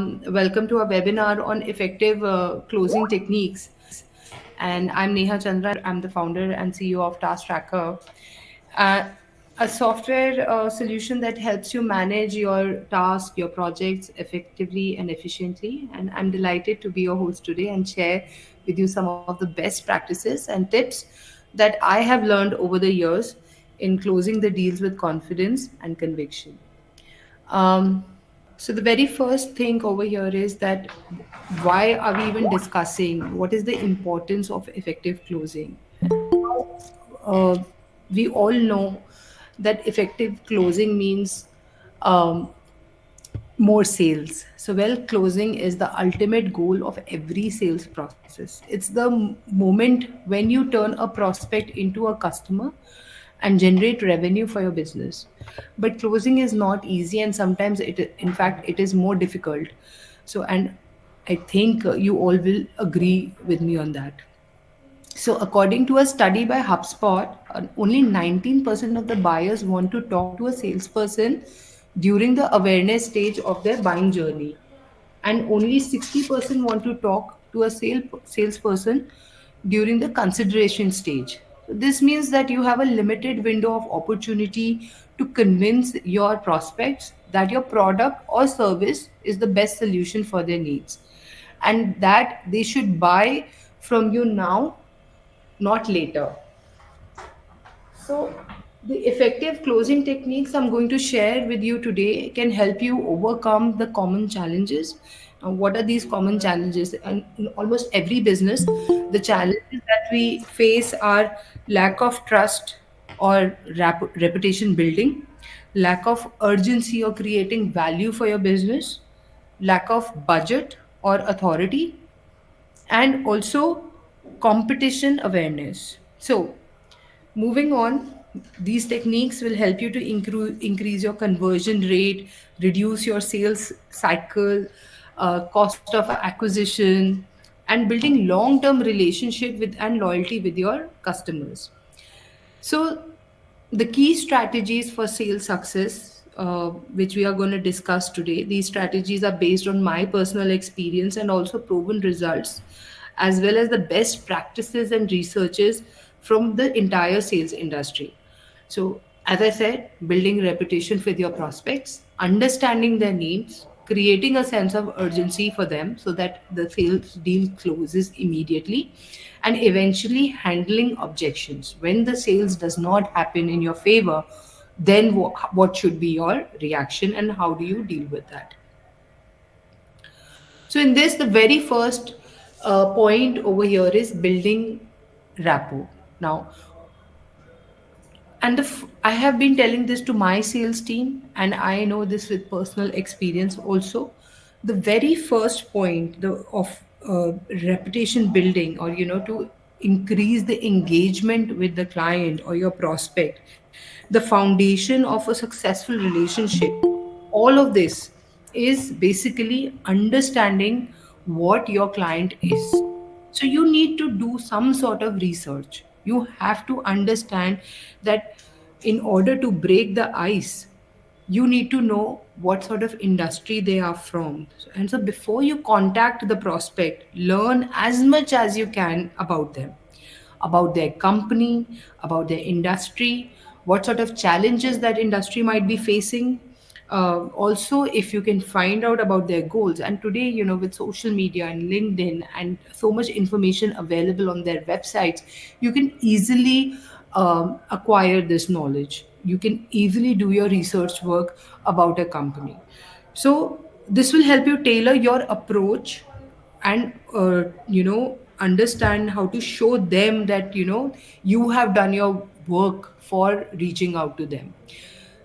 Welcome to our webinar on effective closing techniques. And I'm Neha Chandra. I'm the founder and CEO of Task Tracker, uh, a software solution that helps you manage your tasks, your projects effectively and efficiently. And I'm delighted to be your host today and share with you some of the best practices and tips that I have learned over the years in closing the deals with confidence and conviction. Um, so the very first thing over here is that why are we even discussing what is the importance of effective closing? Uh, we all know that effective closing means um, more sales. So, well, closing is the ultimate goal of every sales process. It's the moment when you turn a prospect into a customer and generate revenue for your business. But closing is not easy, and sometimes in fact, it is more difficult. So, and I think you all will agree with me on that. So, according to a study by HubSpot, only 19% of the buyers want to talk to a salesperson during the awareness stage of their buying journey, and only 60% want to talk to a salesperson during the consideration stage. So this means that you have a limited window of opportunity to convince your prospects that your product or service is the best solution for their needs and that they should buy from you now, not later. So, the effective closing techniques I'm going to share with you today can help you overcome the common challenges. What are these common challenges? And in almost every business, the challenges that we face are lack of trust or reputation building, lack of urgency or creating value for your business, lack of budget or authority, and also competition awareness. So, moving on, these techniques will help you to increase your conversion rate, reduce your sales cycle, cost of acquisition, and building long-term relationship with and loyalty with your customers. So, the key strategies for sales success, which we are going to discuss today, these strategies are based on my personal experience and also proven results, as well as the best practices and researches from the entire sales industry. So, as I said, building reputation with your prospects, understanding their needs, creating a sense of urgency for them so that the sales deal closes immediately, and eventually handling objections. When the sales does not happen in your favor, then what should be your reaction and how do you deal with that? So, in this, the very first point over here is building rapport. Now, I have been telling this to my sales team, and I know this with personal experience also. The very first point of reputation building, or to increase the engagement with the client or your prospect, the foundation of a successful relationship, all of this is basically understanding what your client is. So you need to do some sort of research. You have to understand that in order to break the ice, you need to know what sort of industry they are from. And so before you contact the prospect, learn as much as you can about them, about their company, about their industry, what sort of challenges that industry might be facing. Also, if you can find out about their goals, and today, with social media and LinkedIn and so much information available on their websites, you can easily acquire this knowledge. You can easily do your research work about a company. So, this will help you tailor your approach and understand how to show them that you have done your work for reaching out to them.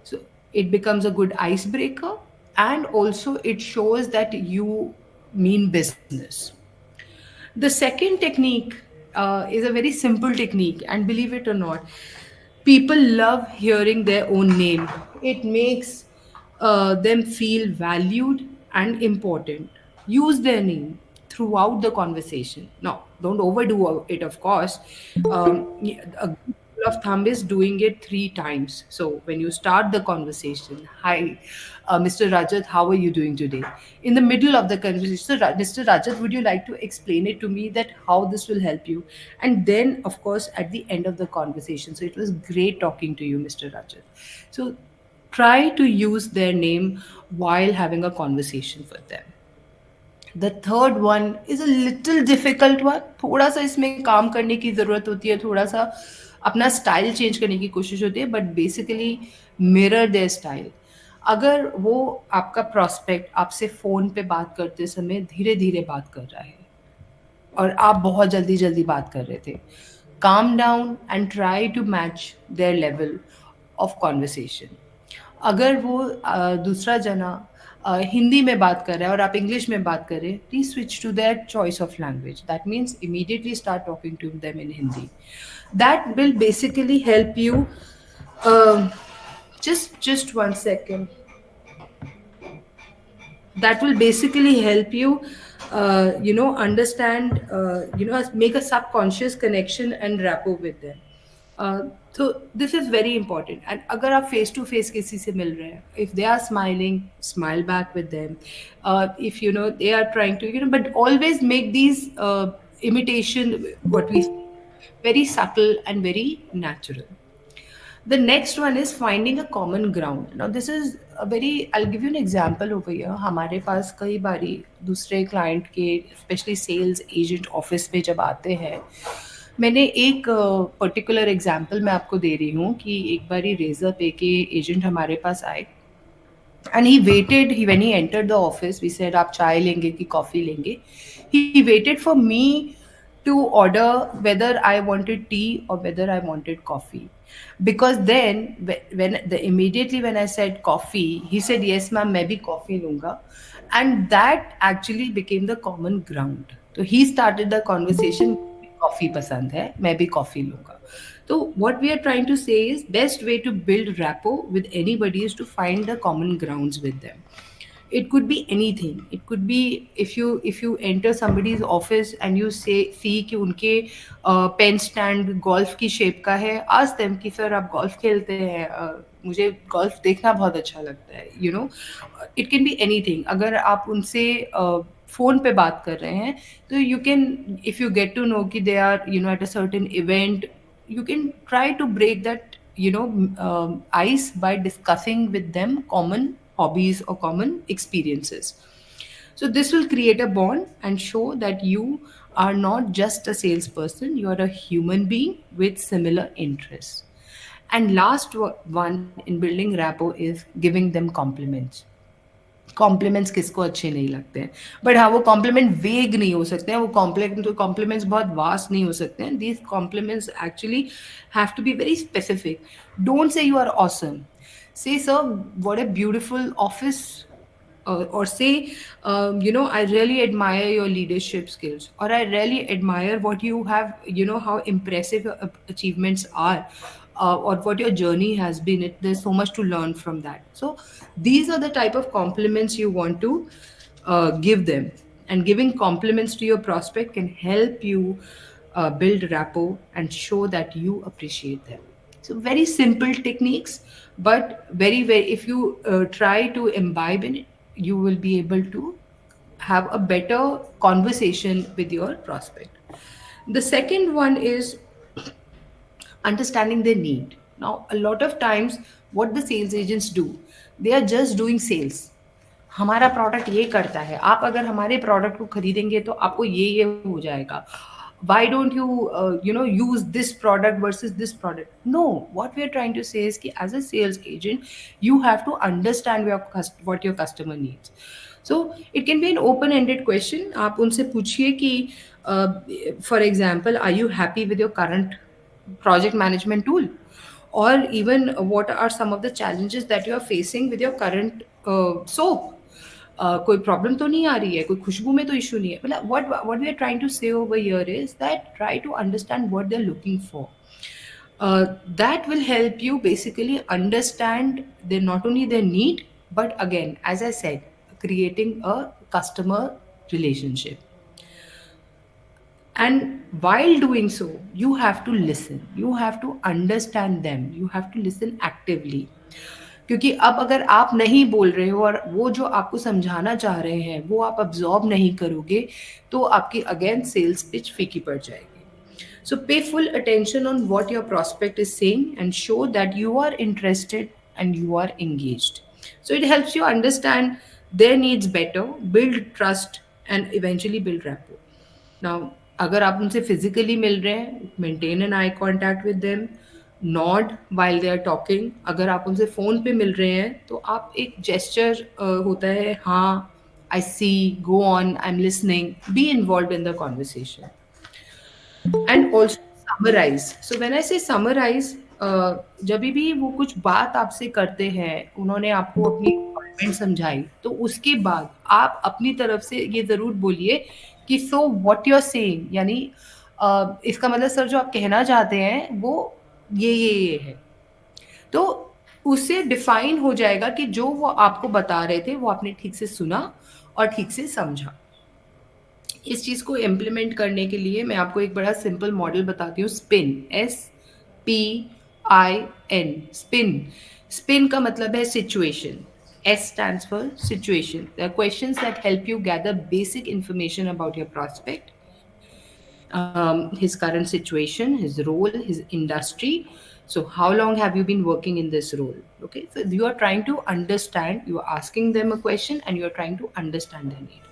So it becomes a good icebreaker, and also it shows that you mean business. The second technique is a very simple technique, and believe it or not, people love hearing their own name. It makes them feel valued and important. Use their name throughout the conversation. Now, don't overdo it, of course. A group full of thumb is doing it 3 times. So when you start the conversation, hi, Mr. Rajat, how are you doing today? In the middle of the conversation, so, Mr. Rajat, would you like to explain it to me that how this will help you? And then, of course, at the end of the conversation, so it was great talking to you, Mr. Rajat. So try to use their name while having a conversation with them. The third one is a little difficult one, थोड़ा सा इसमें काम करने की ज़रूरत होती है, थोड़ा सा अपना स्टाइल चेंज करने की कोशिश होती है, but basically mirror there style. अगर वो आपका प्रॉस्पेक्ट आपसे फ़ोन पे बात करते समय धीरे धीरे बात कर रहा है और आप बहुत जल्दी जल्दी बात कर रहे थे, calm down and try to match their level of conversation. अगर वो दूसरा जना हिंदी में बात कर रहा है और आप इंग्लिश में बात कर रहे हैं, please switch to their choice of language. That means immediately start talking to them in Hindi. That will basically help you. Just 1 second. That will basically help you understand, make a subconscious connection and rapport with them. So this is very important. And अगर आप face to face किसी से मिल रहे हैं, if they are smiling, smile back with them. If they are trying to, but always make these imitation, what we say, very subtle and very natural. The next one is finding a common ground. Now this is a very, I'll give you an example over here. हमारे पास कई बारी दूसरे client के specially sales agent office पे जब आते हैं, मैंने एक पर्टिकुलर एग्जांपल मैं आपको दे रही हूँ कि एक बारी रेजर पे के एजेंट हमारे पास आए and he waited. When he entered the office, we said आप चाय लेंगे कि कॉफ़ी लेंगे. He waited for me to order whether I wanted tea or whether I wanted coffee. Because then immediately when I said coffee, he said yes ma'am, मैं भी coffee लूँगा. And that actually became the common ground. So he started the conversation, coffee पसंद है, मैं भी coffee लूँगा. So what we are trying to say is best way to build rapport with anybody is to find the common grounds with them. It could be anything. It could be if you enter somebody's office and you see कि उनके pen stand golf की shape का है, ask them कि sir आप golf खेलते हैं, मुझे गोल्फ देखना बहुत अच्छा लगता है. It can be anything. अगर आप उनसे फ़ोन पे बात कर रहे हैं, तो you can, if you get to know कि they are at a certain event, you can try to break that ice by discussing with them common hobbies or common experiences. So this will create a bond and show that you are not just a salesperson, you are a human being with similar interests. And last one in building rapport is giving them compliments. Compliments किसको अच्छे नहीं लगते हैं, but हाँ वो complement वेग नहीं हो सकते हैं, वो कॉम्प्लीमेंट्स बहुत वास्ट नहीं हो सकते हैं. These compliments actually have to be very specific. Don't say you are awesome, say sir, what a beautiful office, or say I really admire your leadership skills, or I really admire what you have, how impressive your achievements are, or what your journey has been. There's so much to learn from that. So these are the type of compliments you want to give them, and giving compliments to your prospect can help you build rapport and show that you appreciate them. So very simple techniques, but very, very, if you try to imbibe in it, you will be able to have a better conversation with your prospect. The second one is understanding their need. Now, a lot of times, what the sales agents do, they are just doing sales. हमारा product ये करता है, आप अगर हमारे product को खरीदेंगे तो आपको ये हो जाएगा. Why don't you use this product versus this product? No, what we are trying to say is कि as a sales agent, you have to understand what your customer needs. So it can be an open-ended question. आप उनसे पूछिए कि for example, are you happy with your current project management tool? Or even what are some of the challenges that you are facing with your current soap? कोई problem तो नहीं आ रही है, कोई खुशबू में तो इशू नहीं है. मतलब what we are trying to say over here is that try to understand what they're looking for. That will help you basically understand not only their need, but again, as I said, creating a customer relationship. And while doing so, you have to listen, you have to understand them, you have to listen actively. क्योंकि अब अगर आप नहीं बोल रहे हो और वो जो आपको समझाना चाह रहे हैं वो आप अब्जॉर्ब नहीं करोगे, तो आपकी अगेन सेल्स पिच फीकी पड़ जाएगी. So pay full attention on what your prospect is saying and show that you are interested and you are engaged. So it helps you understand their needs better, build trust, and eventually build rapport. Now, अगर आप उनसे physically मिल रहे हैं, maintain an eye contact with them, nod while they are talking. अगर आप उनसे phone पे मिल रहे हैं तो आप एक जेस्चर होता है, हाँ, I see, go on, I am listening, be involve in the conversation. And also summarise. So when I say summarise, जब भी वो कुछ बात आपसे करते हैं, उन्होंने आपको अपनी रिक्वायरमेंट समझाई, तो उसके बाद आप अपनी तरफ से ये ज़रूर बोलिए कि so what you are saying, यानी इसका मतलब सर जो आप कहना चाहते हैं वो ये है. तो उससे डिफाइन हो जाएगा कि जो वो आपको बता रहे थे वो आपने ठीक से सुना और ठीक से समझा. इस चीज़ को इम्प्लीमेंट करने के लिए मैं आपको एक बड़ा सिंपल मॉडल बताती हूँ. Spin, SPIN, spin. स्पिन का मतलब है situation. S stands for situation. There are questions that help you gather basic information about your prospect, his current situation, his role, his industry. So, how long have you been working in this role? Okay, so you are trying to understand, you are asking them a question and you are trying to understand their need.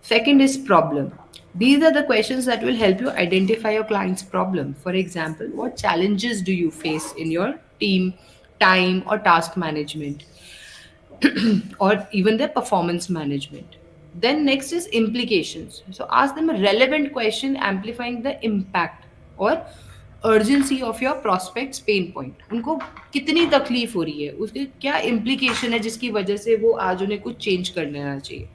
Second is problem. These are the questions that will help you identify your client's problem. For example, what challenges do you face in your team, time, or task management, or even their performance management? Then next is implications. So ask them a relevant question amplifying the impact or urgency of your prospect's pain point. उनको कितनी तकलीफ हो रही है, उसके क्या implication है जिसकी वजह से वो आज उन्हें कुछ change कर लेना चाहिए.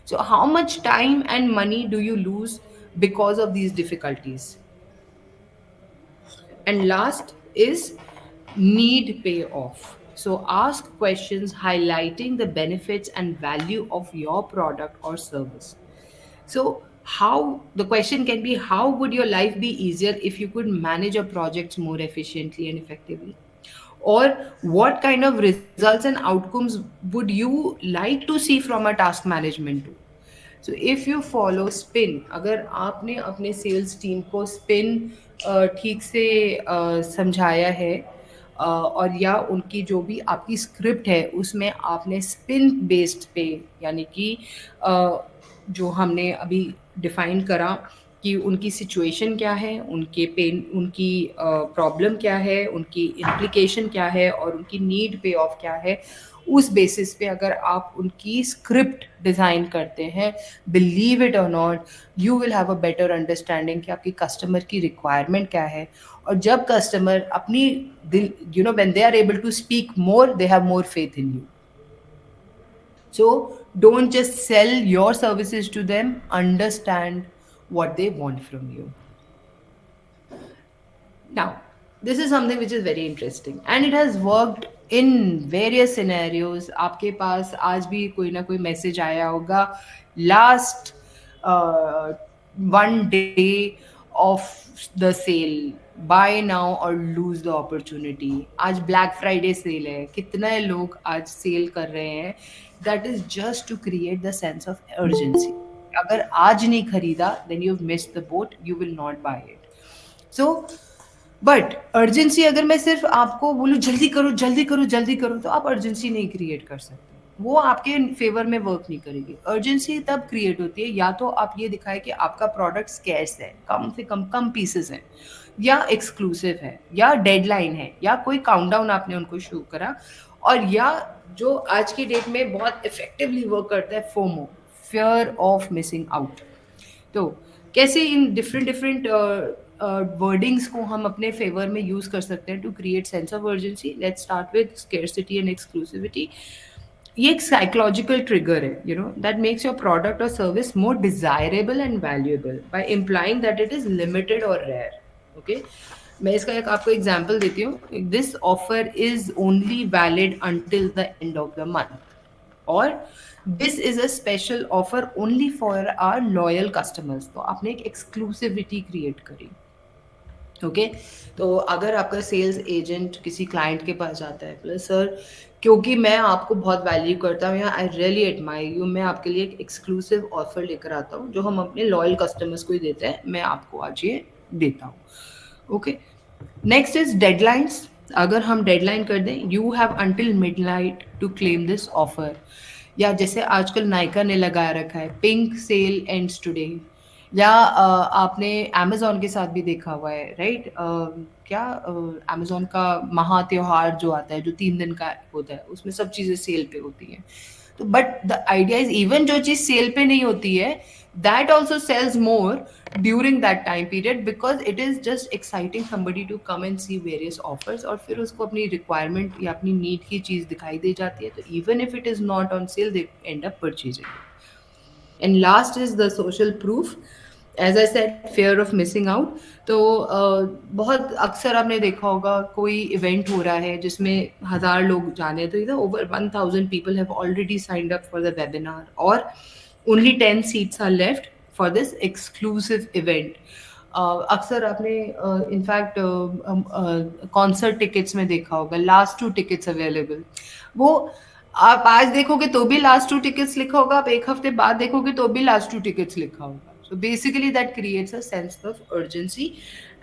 So how much time and money do you lose because of these difficulties? And last is need payoff. So ask questions highlighting the benefits and value of your product or service. So how the question can be, how would your life be easier if you could manage your projects more efficiently and effectively? Or what kind of results and outcomes would you like to see from a task management tool? So if you follow spin, अगर आपने अपने sales team को spin ठीक से समझाया है, और या उनकी जो भी आपकी स्क्रिप्ट है उसमें आपने स्पिन बेस्ड पे, यानी कि जो हमने अभी डिफाइन करा कि उनकी सिचुएशन क्या है, उनके पेन, उनकी प्रॉब्लम क्या है, उनकी इम्प्लिकेशन क्या है और उनकी नीड पे ऑफ क्या है, उस बेसिस पे अगर आप उनकी स्क्रिप्ट डिज़ाइन करते हैं, बिलीव इट और not, you will have a better understanding कि आपकी कस्टमर की रिक्वायरमेंट क्या है. और जब कस्टमर अपनी दिल, you know, when they are able to speak more, they have more faith in you. So don't just sell your services to them, understand what they want from you. Now, this is something which is very interesting and it has worked in various scenarios. आपके पास आज भी कोई ना कोई message आया होगा, last one day of the sale, buy now और lose the opportunity. आज ब्लैक फ्राइडे सेल है, कितने लोग आज सेल कर रहे हैं. That is just to create the sense of urgency. अगर आज नहीं खरीदा, then you have missed the boat, you will not buy it. So but urgency, अगर मैं सिर्फ आपको बोलूँ जल्दी करो जल्दी करो जल्दी करो, तो आप अर्जेंसी नहीं क्रिएट कर सकते, वो आपके फेवर में वर्क नहीं करेगी. अर्जेंसी तब क्रिएट होती है या तो आप ये दिखाए कि आपका प्रोडक्ट स्कैर्स है, कम से कम पीसेस हैं, या एक्सक्लूसिव है, या डेडलाइन है, या कोई काउंटडाउन आपने उनको शो करा, और या जो आज की डेट में बहुत इफेक्टिवली वर्क करता है, FOMO, fear of missing out. तो कैसे इन डिफरेंट डिफरेंट वर्डिंग्स को हम अपने फेवर में यूज कर सकते हैं to create sense of urgency. Let's start with scarcity and exclusivity. ये एक साइकोलॉजिकल ट्रिगर है, you know, that makes your product or service more desirable and valuable by implying that it is limited or rare. Okay, मैं इसका एक आपको example देती हूँ. This offer is only valid until the end of the month, और this is a special offer only for our loyal customers. तो आपने एक एक्सक्लूसिविटी क्रिएट करी। ओके, तो अगर आपका सेल्स एजेंट किसी क्लाइंट के पास जाता है, प्लस सर क्योंकि मैं आपको बहुत वैल्यू करता हूँ या आई रियली एडमायर यू, मैं आपके लिए एक एक्सक्लूसिव ऑफर लेकर आता हूँ जो हम अपने लॉयल कस्टमर्स को ही देते हैं, मैं आपको आज ये देता हूँ। Okay, next is deadlines. अगर हम डेडलाइन कर दें, you have until midnight to claim this offer, या जैसे आजकल नायका ने लगा रखा है पिंक सेल एंड्स टुडे, या आपने अमेजोन के साथ भी देखा हुआ है, राइट? क्या अमेजोन का महा त्योहार जो आता है जो 3 दिन का होता है, उसमें सब चीजें सेल पे होती हैं। तो but the idea is even जो चीज सेल पे नहीं होती है, that also sells more during that time period, because it is just exciting somebody to come and see various offers, और फिर उसको अपनी रिक्वायरमेंट या अपनी नीड की चीज दिखाई दे जाती है, तो even if it is not on sale they end up purchasing it. And last is the social proof. As I said, fear of missing out. तो बहुत अक्सर आपने देखा होगा कोई इवेंट हो रहा है जिसमें 1,000 लोग जाने, तो इधर over 1,000 people have already signed up for the webinar, और only 10 seats are left for this exclusive event. अक्सर आपने इनफैक्ट कॉन्सर्ट टिकट्स में देखा होगा, लास्ट 2 टिकट्स अवेलेबल। वो आप आज देखोगे तो भी लास्ट 2 टिकट्स लिखा होगा, आप एक हफ्ते बाद देखोगे तो भी लास्ट 2 टिकट्स लिखा होगा। So basically that creates a sense of urgency,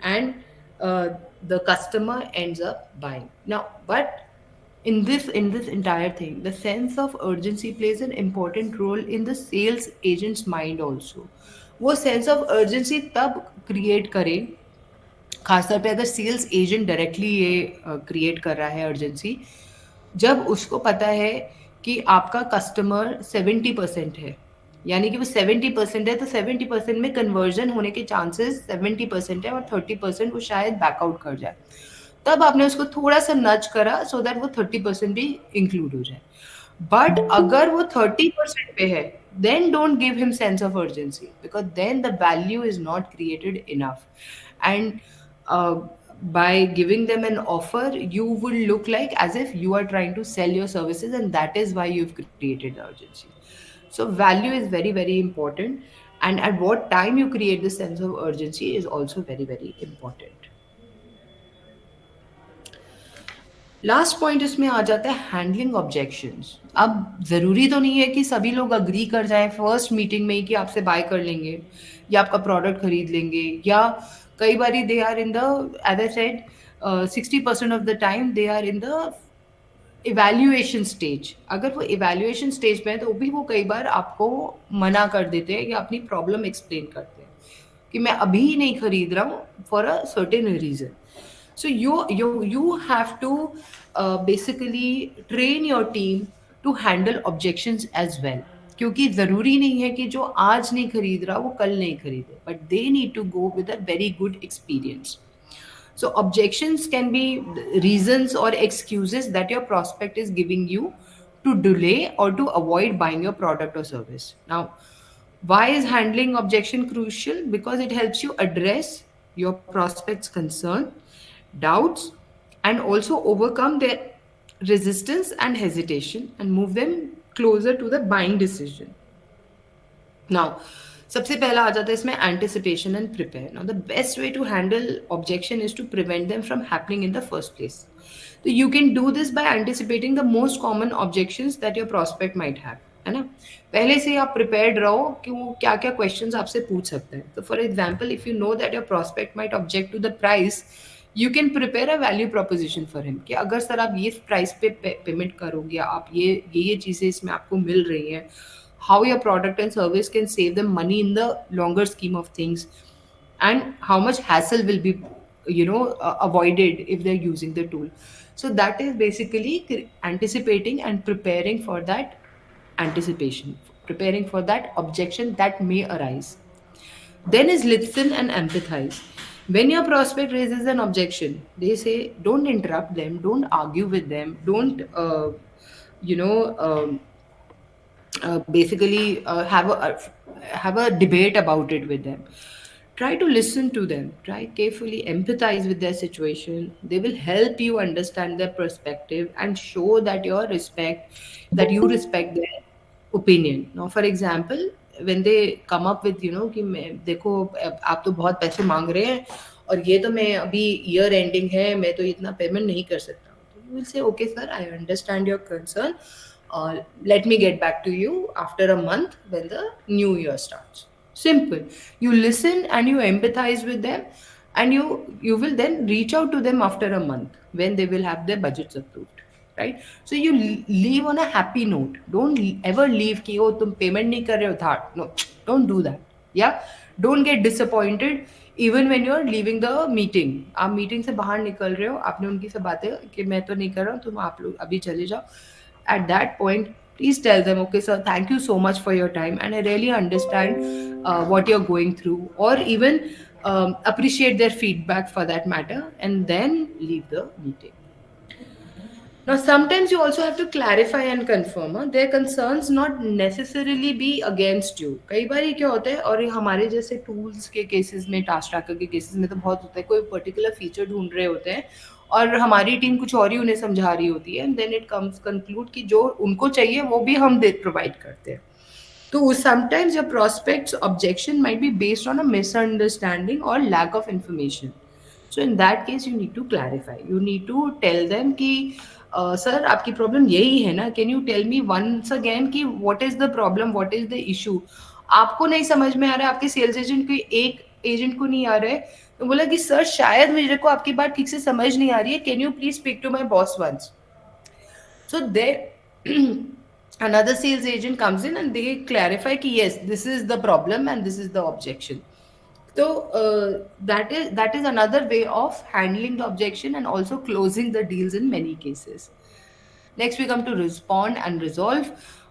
and the customer ends up buying. Now, but in this entire thing, the sense of urgency plays an important role in the sales agent's mind also. वो sense of urgency तब create करे, खासतौर पे अगर sales agent directly ये create कर रहा है अर्जेंसी, जब उसको पता है कि आपका कस्टमर 70% है, यानी कि वो 70% है, तो 70% में कन्वर्जन होने के चांसेस 70% है, और 30% वो शायद बैकआउट कर जाए। तब आपने उसको थोड़ा सा नच करा सो दैट वो 30% भी इंक्लूड हो जाए। बट अगर वो 30% पे है, then don't give him sense of urgency, because then the value is not created enough. And uh, by giving them an offer, you will look like as if you are trying to sell your services, and that is why you've created the urgency. So value is very, very important, and at what time you create this sense of urgency is also very, very important. Last point इसमें आ जाता है handling objections. अब ज़रूरी तो नहीं है कि सभी लोग अग्री कर जाएं फर्स्ट मीटिंग में ही कि आपसे बाय कर लेंगे या आपका प्रोडक्ट खरीद लेंगे, या कई बारी they are in the, as I said, 60% of the time they are in the evaluation stage. अगर वो इवैल्यूएशन स्टेज पे है तो भी वो कई बार आपको मना कर देते हैं या अपनी प्रॉब्लम एक्सप्लेन करते हैं कि मैं अभी नहीं खरीद रहा हूँ for a certain reason. So you have to basically train your team to handle objections as well, क्योंकि ज़रूरी नहीं है कि जो आज नहीं खरीद रहा वो कल नहीं खरीदे, but they need to go with a very good experience. So objections can be reasons or excuses that your prospect is giving you to delay or to avoid buying your product or service. Now, why is handling objection crucial? Because it helps you address your prospect's concern, doubts, and also overcome their resistance and hesitation and move them closer to the buying decision. Now, सबसे पहला आ जाता है इसमें anticipation and prepare. Now the best way to handle objection is to prevent them from happening in the first place. तो you can do this by anticipating the most common objections that your prospect might have, है ना? पहले से ही आप prepared रहो कि वो क्या क्या क्वेश्चंस आपसे पूछ सकते हैं। तो for example, if you know that your prospect might object to the price, you can prepare a value proposition for him कि अगर सर आप ये प्राइस पे पेमेंट करोगे, आप ये चीज़ें इसमें आपको मिल रही हैं, how your product and service can save them money in the longer scheme of things, and how much hassle will be avoided if they're using the tool. So that is basically anticipating and preparing for that anticipation, preparing for that objection that may arise. Then is listen and empathize. When your prospect raises an objection, they say, don't interrupt them, don't argue with them, don't you know basically have a debate about it with them. Try to listen to them, try carefully empathize with their situation. They will help you understand their perspective and show that you respect their opinion. Now for example, when they come up with कि मैं देखो आप तो बहुत पैसे मांग रहे हैं और ये तो मैं अभी ईयर एंडिंग है, मैं तो इतना पेमेंट नहीं कर सकता, तो you will say okay sir, I understand your concern, let me get back to you after a month when the new year starts. Simple. You listen and you empathize with them, and you will then reach out to them after a month when they will have their budgets approved, right? So you leave on a happy note. Don't ever leave कि oh तुम payment नहीं कर रहे हो था. No, don't do that. Yeah, don't get disappointed even when you're leaving the meeting. आप meeting से बाहर निकल रहे हो, आपने उनकी से बातें कि मैं तो नहीं कर रहा हूँ, तुम आप लोग अभी चले जाओ. At that point, please tell them, okay sir, thank you so much for your time, and I really understand what you're going through, or even appreciate their feedback for that matter, and then leave the meeting. Now, sometimes you also have to clarify and confirm their concerns not necessarily be against you. कई बार ये क्या होता है, और ये हमारे जैसे tools के केसेस में, टास्क ट्रैकर के केसेस में तो बहुत होता है, कोई पर्टिकुलर फीचर ढूंढ रहे होते हैं और हमारी टीम कुछ और ही उन्हें समझा रही होती है, and then it comes conclude कि जो उनको चाहिए वो भी हम दे प्रोवाइड करते हैं. So sometimes your prospect's objection might be based on a misunderstanding or lack of information. So in that case, you need to clarify. You need to tell them कि सर आपकी problem यही है ना, can you tell me once again कि what is the problem, what is the issue. आपको नहीं समझ में आ रहा है, आपके सेल्स एजेंट को, एक एजेंट को नहीं आ रहा है, तो बोला कि सर शायद मेरे को आपकी बात ठीक से समझ नहीं आ रही है, can you please speak to my boss once. So there, another sales agent comes in and they clarify कि yes, this is the problem and this is the objection. So that is another way of handling the objection and also closing the deals in many cases. Next, we come to respond and resolve.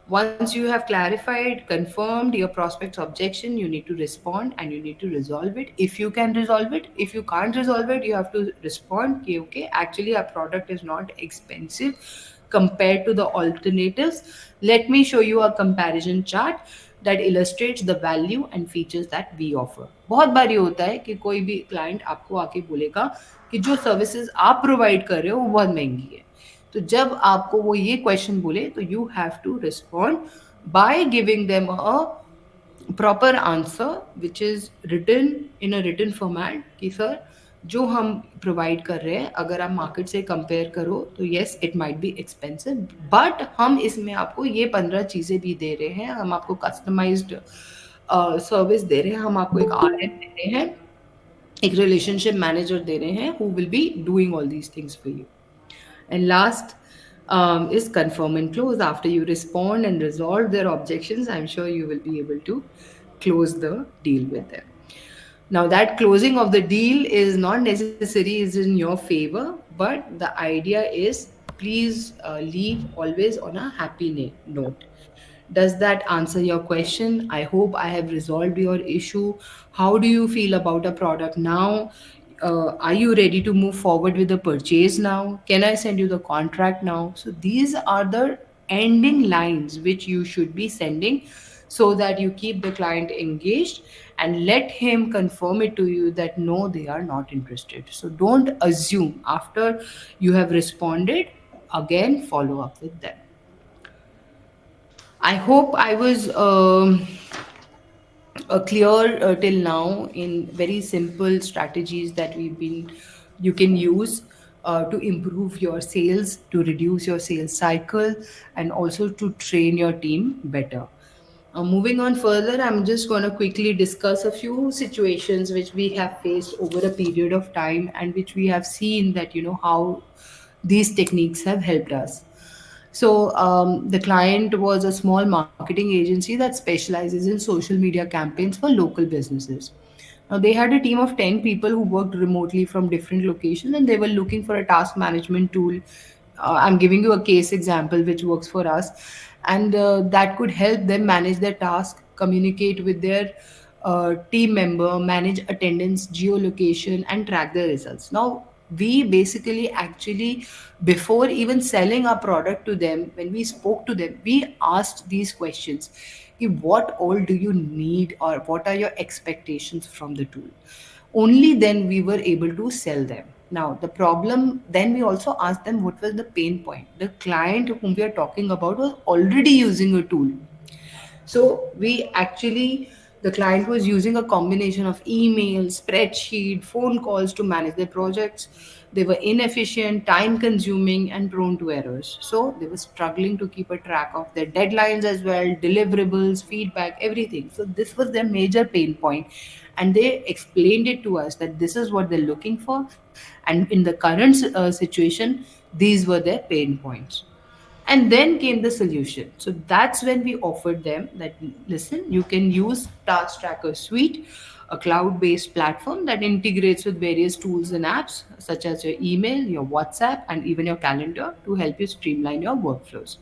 Once you have clarified, confirmed your prospect's objection, you need to respond and you need to resolve it. If you can resolve it, if you can't resolve it, you have to respond, okay, actually, our product is not expensive compared to the alternatives. Let me show you a comparison chart that illustrates the value and features that we offer. बहुत बार ये होता है कि कोई भी client आपको आके बोलेगा कि जो सर्विसेज आप प्रोवाइड कर रहे हो वो बहुत महंगी है. तो जब आपको वो ये क्वेश्चन बोले तो you have to respond by giving them a proper answer which is written in a written format कि सर जो हम प्रोवाइड कर रहे हैं अगर आप मार्केट से कंपेयर करो तो yes it might be expensive, but हम इसमें आपको ये 15 चीज़ें भी दे रहे हैं, हम आपको कस्टमाइज्ड सर्विस दे रहे हैं, हम आपको एक RM दे रहे हैं, एक रिलेशनशिप मैनेजर दे रहे हैं who will be doing all these things for you. And last is confirm and close. After you respond and resolve their objections, I'm sure you will be able to close the deal with them. Now, that closing of the deal is not necessary, is in your favor, but the idea is please leave always on a happy note. Does that answer your question? I hope I have resolved your issue. How do you feel about a product now? Are you ready to move forward with the purchase now? Can I send you the contract now? So these are the ending lines which you should be sending so that you keep the client engaged and let him confirm it to you that no, they are not interested. So don't assume. After you have responded, again follow up with them. I hope I was clear till now in very simple strategies that you can use to improve your sales, to reduce your sales cycle, and also to train your team better. Moving on further, I'm just going to quickly discuss a few situations which we have faced over a period of time and which we have seen that, how these techniques have helped us. So, the client was a small marketing agency that specializes in social media campaigns for local businesses. Now, they had a team of 10 people who worked remotely from different locations and they were looking for a task management tool. I'm giving you a case example which works for us, and that could help them manage their task, communicate with their team member, manage attendance, geolocation, and track their results. Now, we basically actually, before even selling our product to them, when we spoke to them, we asked these questions. what all do you need or what are your expectations from the tool. Only then we were able to sell them. Now the problem, then we also asked them what was the pain point. The client whom we are talking about was already using a tool. So we actually, the client was using a combination of email, spreadsheet, phone calls to manage their projects. They were inefficient, time consuming, and prone to errors. So they were struggling to keep a track of their deadlines as well, deliverables, feedback, everything. So this was their major pain point. And they explained it to us that this is what they're looking for. And in the current situation, these were their pain points. And then came the solution. So that's when we offered them that, listen, you can use Task Tracker Suite, a cloud based platform that integrates with various tools and apps such as your email, your WhatsApp, and even your calendar to help you streamline your workflows.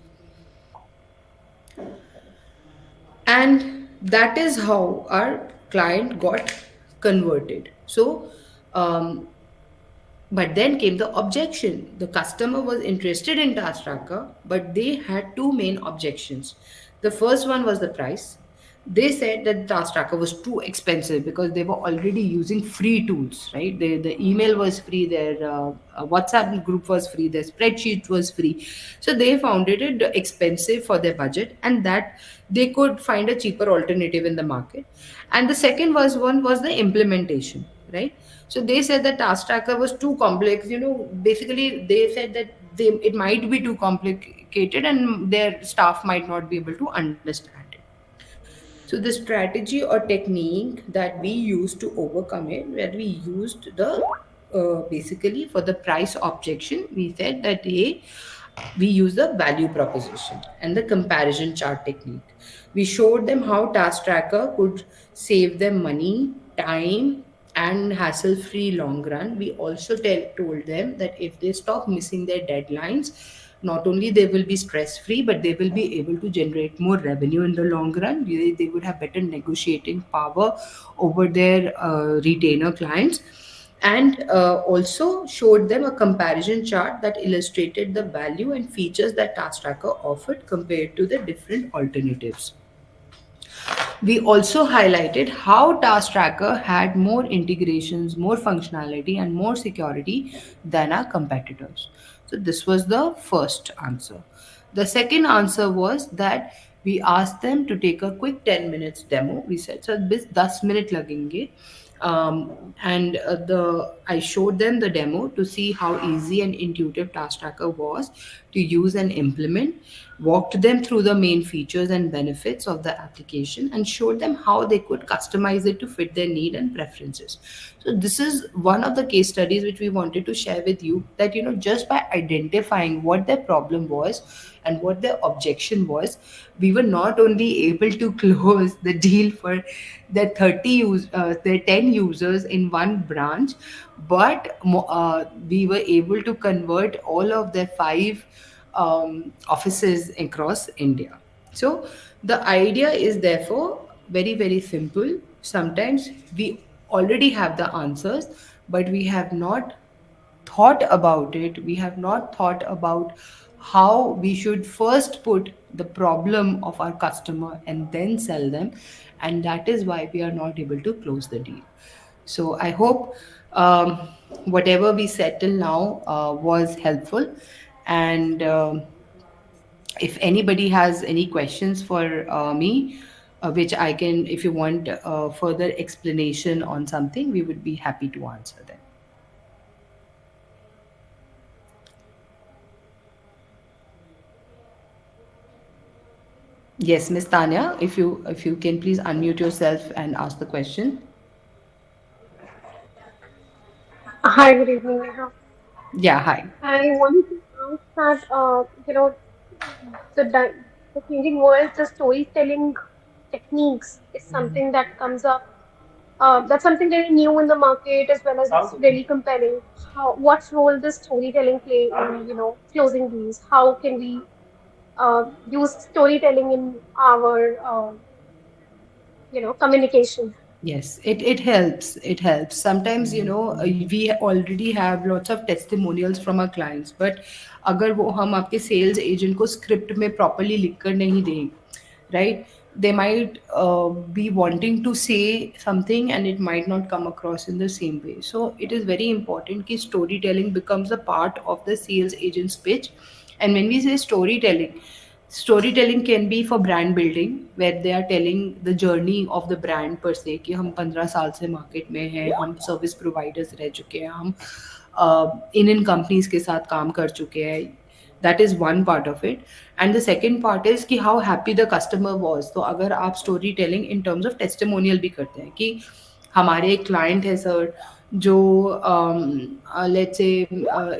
And that is how our client got converted. So, um, but then came the objection. The customer was interested in Task Tracker, but they had two main objections. The first one was the price. They said that Task Tracker was too expensive because they were already using free tools, right? The email was free, their WhatsApp group was free, their spreadsheet was free. So they found it expensive for their budget, and that they could find a cheaper alternative in the market. And the second was one was the implementation, right? So they said that Task Tracker was too complex. Basically they said that it might be too complicated and their staff might not be able to understand it. So the strategy or technique that we used to overcome it, where we used the basically for the price objection, we said that, hey, we use the value proposition and the comparison chart technique. We showed them how Task Tracker could save them money, time, and hassle free long run. We also told them that if they stop missing their deadlines, not only they will be stress free, but they will be able to generate more revenue in the long run. They would have better negotiating power over their retainer clients. And also showed them a comparison chart that illustrated the value and features that Task Tracker offered compared to the different alternatives. We also highlighted how Task Tracker had more integrations, more functionality, and more security than our competitors. So, this was the first answer. The second answer was that we asked them to take a quick 10 minutes demo. We said, so, this 10 minute lagenge. Um, and I showed them the demo to see how easy and intuitive Task Tracker was to use and implement, walked them through the main features and benefits of the application, and showed them how they could customize it to fit their need and preferences. So this is one of the case studies which we wanted to share with you, that just by identifying what their problem was and what their objection was, we were not only able to close the deal for their 10 users in one branch, but we were able to convert all of their five offices across India. So the idea is therefore very, very simple. Sometimes we already have the answers, but we have not thought about it. We have not thought about how we should first put the problem of our customer and then sell them. And that is why we are not able to close the deal. So I hope um, whatever we said till now was helpful. And if anybody has any questions for me, which I can, if you want further explanation on something, we would be happy to answer them. Yes, Miss Tanya, if you can please unmute yourself and ask the question. Hi, good evening, Neha. Yeah, hi. I wanted to ask that, the changing world, the storytelling techniques is something that comes up. That's something very new in the market as well as it's really compelling. What role does storytelling play in, closing deals? How can we use storytelling in our, communication? Yes, it helps. It helps. Sometimes, we already have lots of testimonials from our clients, but अगर वो हम आपके sales agent को script में properly लिख कर नहीं दें, right? they might be wanting to say something and it might not come across in the same way. So it is very important that storytelling becomes a part of the sales agent's pitch. And when we say storytelling, storytelling can be for brand building, where they are telling the journey of the brand per se, कि हम 15 साल से market में हैं, हम service providers रह चुके हैं, हम इन इन कंपनीज के साथ काम कर चुके हैं. That is one part of it. And the second part is कि how happy the customer was. तो अगर आप story telling in terms of testimonial भी करते हैं कि हमारे एक क्लाइंट है सर, जो लेट्स से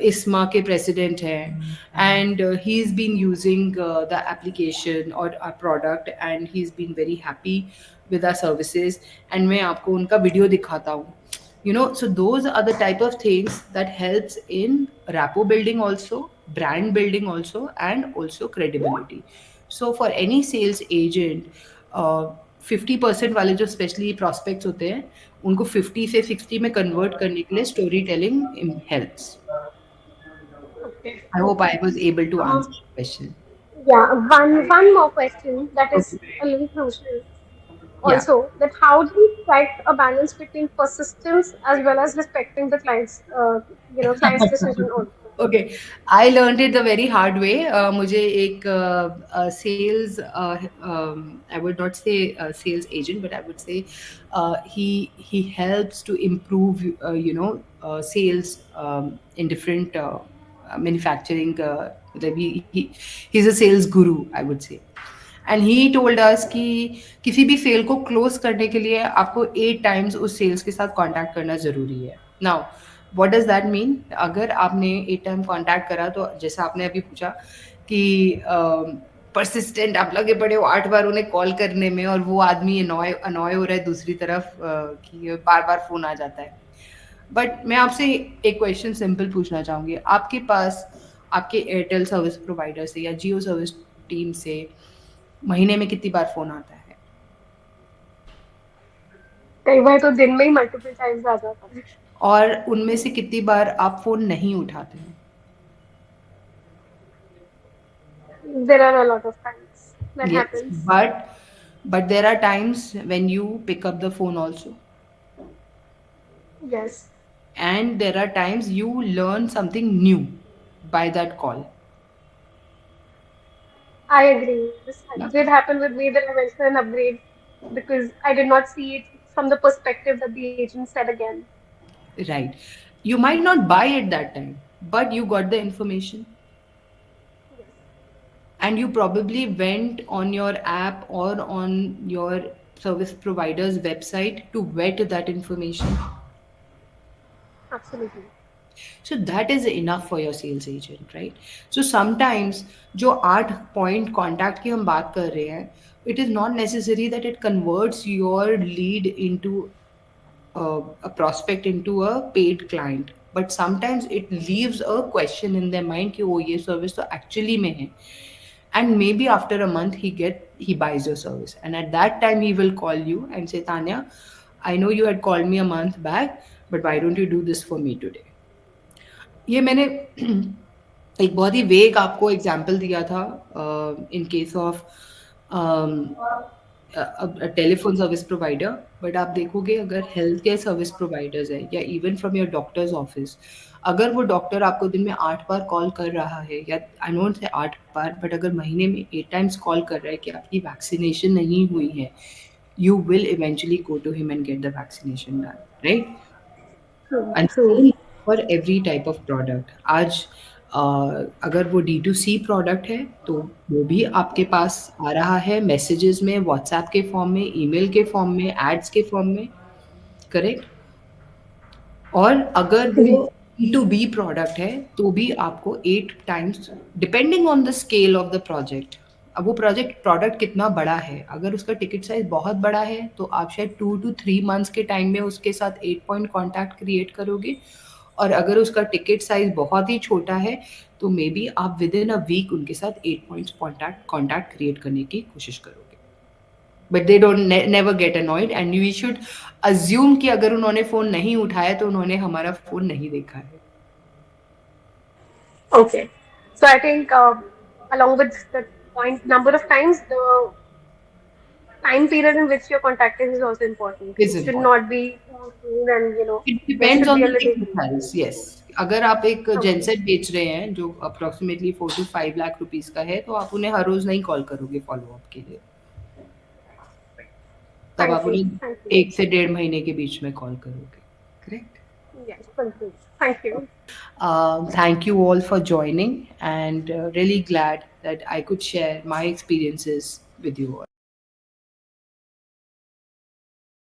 इस्मा के प्रेसिडेंट हैं, and he's been using the application or our product and he's been very happy with our services, and मैं आपको उनका वीडियो दिखाता हूँ. So those are the type of things that helps in rapport building also, brand building also, and also credibility. So for any sales agent, 50% वाले जो specially prospects होते हैं, उनको 50 से 60 में convert करने के लिए story telling helps. Okay. I hope I was able to answer Um, the question. yeah, one more question that is Okay. a little crucial Yeah. also, that how do you strike a balance between persistence as well as respecting the client's decision also. Okay, I learn it the very hard way. मुझे एक sales, I would not say sales agent, but I would say he helps to improve sales in different manufacturing. He's a sales guru, I would say. And he told us कि किसी भी cell को close करने के लिए आपको 8 times उस sales के साथ कांटेक्ट करना ज़रूरी है. Now what does that mean? अगर आपने 8 टाइम कांटेक्ट करा, तो जैसा आपने अभी पूछा कि परसिस्टेंट आप लगे पड़े हो 8 बार उन्हें कॉल करने में, और वो आदमी अनॉय अनॉय हो रहा है दूसरी तरफ, कि बार बार फ़ोन आ जाता है. बट मैं आपसे एक क्वेश्चन सिंपल पूछना चाहूँगी. आपके पास आपके एयरटेल सर्विस प्रोवाइडर से या जियो सर्विस टीम से महीने में कितनी बार फ़ोन आता है? कई बार तो दिन में ही मल्टीपल टाइम्स आ जाता है. और उनमें से कितनी बार आप फ़ोन नहीं उठाते हैं? There are a lot of times that Yes, happens. but there are times when you pick up the phone also, Yes, and there are times you learn something new by that call. I agree. This Yeah, did happen with me that I went for an upgrade because I did not see it from the perspective that the agent said again. right. You might not buy it that time, but you got the information, Yes, and you probably went on your app or on your service provider's website to vet that information. absolutely. So that is enough for your sales agent, right? So sometimes जो 8 point contact की हम बात कर रहे हैं, it is not necessary that it converts your lead into a prospect, into a paid client, but sometimes it leaves a question in their mind कि ओ ये service तो actually में है, and maybe after a month he buys your service, and at that time he will call you and say, Tanya, I know you had called me a month back, but why don't you do this for me today? ये मैंने एक बहुत ही वेग आपको example दिया था in case of telephone service provider, but आप देखोगे अगर हेल्थ केयर सर्विस प्रोवाइडर्स है या even from your doctors office, अगर वो डॉक्टर आपको दिन में 8 बार कॉल कर रहा है, या आई नोट से 8 बार, बट अगर महीने में 8 टाइम्स कॉल कर रहा है कि आपकी वैक्सीनेशन नहीं हुई है, you will eventually go to him and get the vaccination done, right? True, And true. same for every type of product. आज अगर वो D2C प्रोडक्ट है, तो वो भी आपके पास आ रहा है मैसेजेस में, व्हाट्सएप के फॉर्म में, ईमेल के फॉर्म में, एड्स के फॉर्म में, करेक्ट? और अगर वो Agree. B2B प्रोडक्ट है, तो भी आपको 8 times, depending on the scale of the project. अब वो प्रोडक्ट कितना बड़ा है, अगर उसका टिकट साइज बहुत बड़ा है, तो आप शायद 2 to 3 months के टाइम में उसके साथ 8 पॉइंट कॉन्टैक्ट क्रिएट करोगे. और अगर उसका टिकट साइज बहुत ही छोटा है, तो मे बी आप विद इन अ वीक उनके साथ 8 पॉइंट्स कॉन्टैक्ट क्रिएट करने की कोशिश करोगे. But they don't never get annoyed, and we should assume कि अगर उन्होंने फ़ोन नहीं उठाया तो उन्होंने हमारा फ़ोन नहीं देखा है. Okay. So I think along with the point number of times, the time period in which you're contacting is also important. is It should important. not be too soon, and It there depends should on be a the little ticket delay. size, yes. अगर आप एक Okay. Genset बेच रहे हैं जो approximately 4 to 5 lakh rupees का है तो आप उन्हें हर रोज नहीं कॉल करोगे फॉलो अप के लिए, तब Thank आप you. उन्हें Thank you. 1 से 1.5 महीने के बीच में कॉल करोगे. Correct. Yes, complete. Thank you. Thank you all for joining and really glad that I could share my experiences with you all.